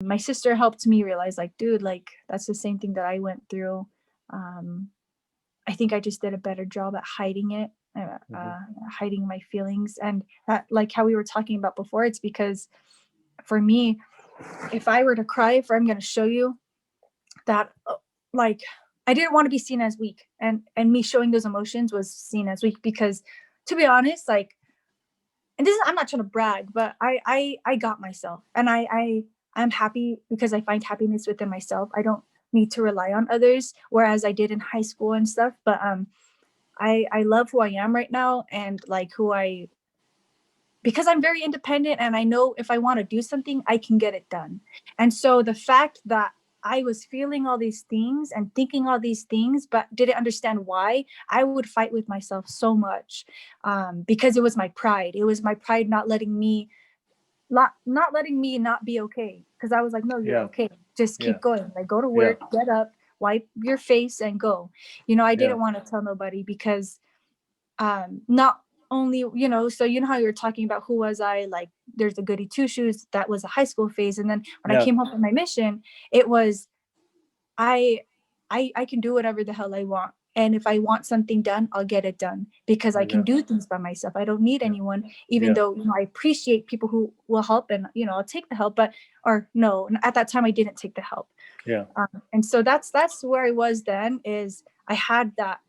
My sister helped me realize, like, dude, like, that's the same thing that I went through. I think I just did a better job at hiding it, hiding my feelings. And that, like how we were talking about before, it's because for me, if I were to cry, if I'm going to show you that, like, I didn't want to be seen as weak, and me showing those emotions was seen as weak, because to be honest, like, and this is, I'm not trying to brag, but I got myself, and I'm happy because I find happiness within myself. I don't need to rely on others, whereas I did in high school and stuff. But I love who I am right now, and like because I'm very independent, and I know if I want to do something, I can get it done. And so the fact that I was feeling all these things and thinking all these things, but didn't understand why, I would fight with myself so much, because it was my pride. It was my pride not letting me not be okay. Because I was like, no, you're okay. Just keep going. Like, go to work, get up, wipe your face, and go. I didn't want to tell nobody, because not only, so how you're talking about who was I, like, there's the goody two shoes, that was a high school phase. And then when I came home from my mission, it was, I can do whatever the hell I want. And if I want something done, I'll get it done, because I can do things by myself. I don't need anyone, even though, I appreciate people who will help, and, I'll take the help, or no, at that time I didn't take the help. And so that's where I was then, is I had that,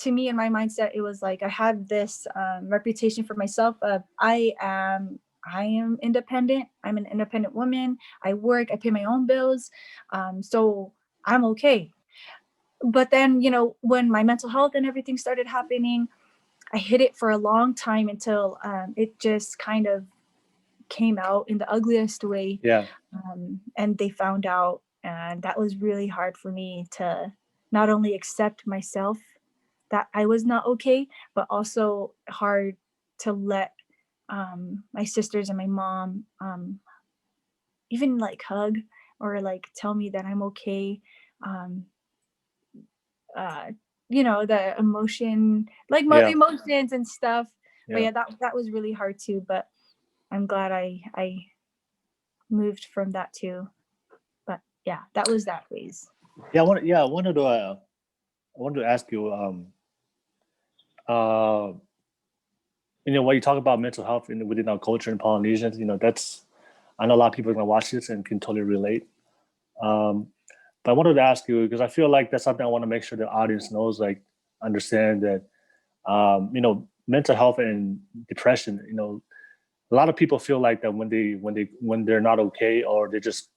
to me, in my mindset, it was like, I had this reputation for myself of, I am independent. I'm an independent woman. I work, I pay my own bills. So I'm okay. But then, when my mental health and everything started happening, I hid it for a long time, until it just kind of came out in the ugliest way. And they found out, and that was really hard for me to not only accept myself, that I was not okay, but also hard to let my sisters and my mom even like hug, or like tell me that I'm okay. Um, the emotion, like emotions and stuff. But yeah, that was really hard too. But I'm glad I moved from that too. But yeah, that was that phase. I wanted to ask you, when you talk about mental health within our culture in Polynesians, that's, I know a lot of people are going to watch this and can totally relate. But I wanted to ask you, because I feel like that's something I want to make sure the audience knows, like, understand that, mental health and depression, a lot of people feel like that when they're not okay, or they're just,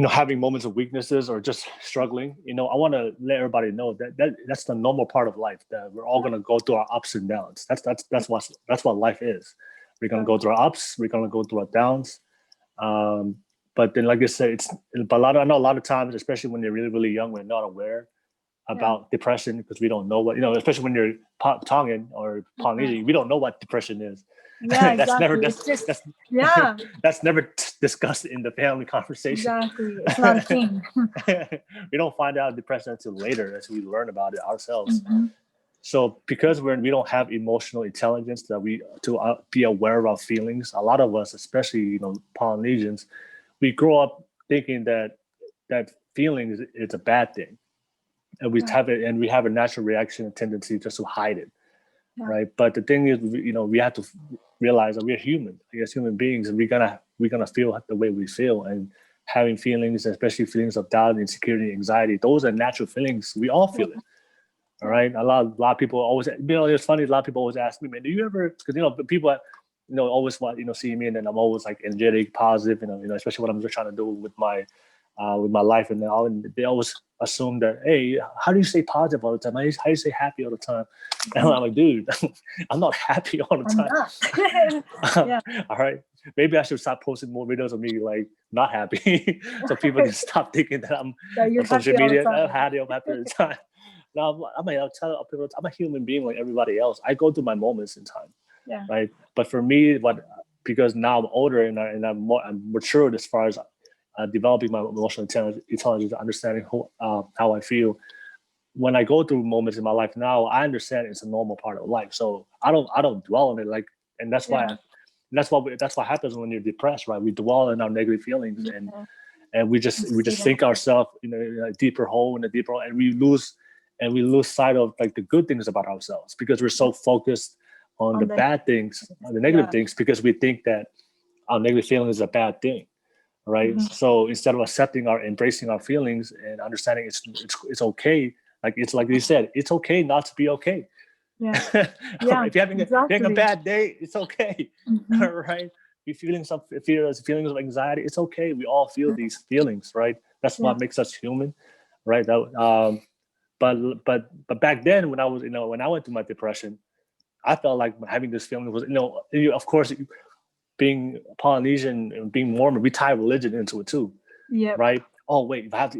having moments of weaknesses, or just struggling, I want to let everybody know that that's the normal part of life, that we're all going to go through our ups and downs. That's what life is. We're going to go through our ups, we're going to go through our downs. But then, like I said, I know a lot of times, especially when you're really, really young, we're not aware about depression, because we don't know what, especially when you're Tongan or Polynesian, we don't know what depression is. Yeah, exactly. That's never discussed in the family conversation. Exactly, it's not a thing. We don't find out depression until later, as we learn about it ourselves. So because we don't have emotional intelligence to be aware of our feelings, a lot of us, especially Polynesians, we grow up thinking that feelings is a bad thing, and we have it, and we have a natural reaction and tendency just to hide it, right? But the thing is, we have to realize that we're human. As human beings, and we're gonna feel the way we feel, and having feelings, especially feelings of doubt, insecurity, anxiety, those are natural feelings. We all feel it. All right. A lot of people always, it's funny. A lot of people always ask me, man, do you ever? Because people, always want see me, and then I'm always like energetic, positive, especially what I'm just trying to do with my life, and they always assume that, hey, how do you stay positive all the time? How do you stay happy all the time? And I'm like, dude, I'm not happy all the time. All right. Maybe I should stop posting more videos of me like not happy, so people can stop thinking that I'm on social media. I'm happy all the time. Now, I'll tell people, I'm a human being like everybody else. I go through my moments in time, right? But for me, because now I'm older, and I'm matured as far as developing my emotional intelligence, understanding how I feel. When I go through moments in my life now, I understand it's a normal part of life. So I don't dwell on it, and that's why that's what happens when you're depressed, right? We dwell in our negative feelings, and we just sink ourselves in a deeper hole, and we lose sight of like the good things about ourselves, because we're so focused on the bad things, on the negative things, because we think that our negative feeling is a bad thing, right? So instead of embracing our feelings and understanding it's okay, like you said, it's okay not to be okay. Right? If you're having a bad day, it's okay. Right? If you're feeling some feelings of anxiety, it's okay. We all feel these feelings, right? That's what makes us human, right? But back then, when I went through my depression, I felt like having this feeling was, of course, being Polynesian and being Mormon, we tie religion into it too, right? Oh wait, if I have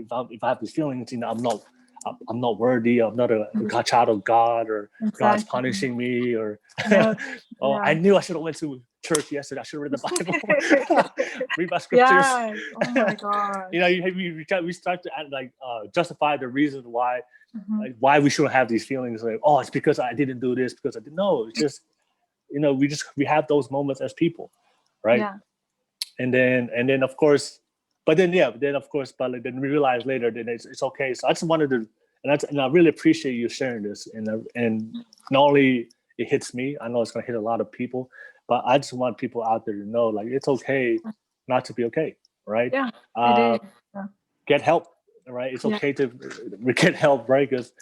these feelings, I'm not worthy. I'm not a child of God, or God's punishing me, or I knew I should have went to church yesterday. I should have read the Bible, read my scriptures. Oh my God. We start to justify the reason why, why we shouldn't have these feelings. Like, oh, it's because I didn't do this, because I didn't. No, it's just, we have those moments as people, right? Yeah. And then of course, but then we realize later that it's okay. So I just wanted to, and I really appreciate you sharing this. And not only it hits me, I know it's gonna hit a lot of people, but I just want people out there to know, like, it's okay not to be okay, right? Yeah, it is. Get help, right? It's okay to get help, right? Because